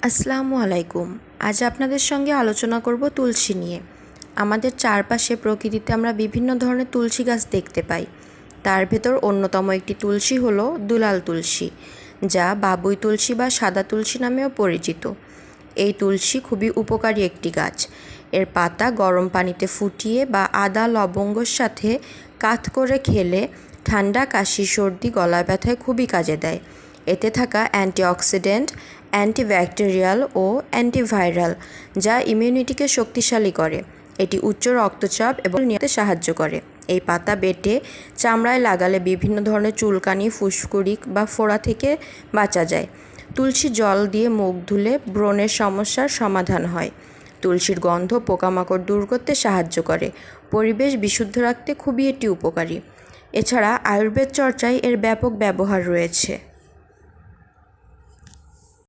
আসসালামু আলাইকুম। আজ আপনাদের সঙ্গে আলোচনা করব তুলসী নিয়ে। আমাদের চারপাশে প্রকৃতিতে আমরা বিভিন্ন ধরনের তুলসী গাছ দেখতে পাই। তার ভেতর অন্যতম একটি তুলসী হলো দুলাল তুলসী, যা বাবুই তুলসী বা সাদা তুলসী নামেও পরিচিত। এই তুলসী খুবই উপকারী একটি গাছ। এর পাতা গরম পানিতে ফুটিয়ে বা আদা লবঙ্গর সাথে কাত করে খেলে ঠান্ডা, কাশি, সর্দি, গলা ব্যথায় খুবই কাজে দেয়। এতে থাকা অ্যান্টিঅক্সিডেন্ট, অ্যান্টিব্যাকটেরিয়াল ও অ্যান্টিভাইরাল যা ইমিউনিটিকে শক্তিশালী করে। এটি উচ্চ রক্তচাপ এবং নিতে সাহায্য করে। এই পাতা বেটে চামড়ায় লাগালে বিভিন্ন ধরনের চুলকানি, ফুসকুড়ি বা ফোড়া থেকে বাঁচা যায়। তুলসী জল দিয়ে মুখ ধুলে ব্রণের সমস্যার সমাধান হয়। তুলসীর গন্ধ পোকামাকড় দূর করতে সাহায্য করে। পরিবেশ বিশুদ্ধ রাখতে খুবই এটি উপকারী। এছাড়া আয়ুর্বেদ চর্চায় এর ব্যাপক ব্যবহার রয়েছে।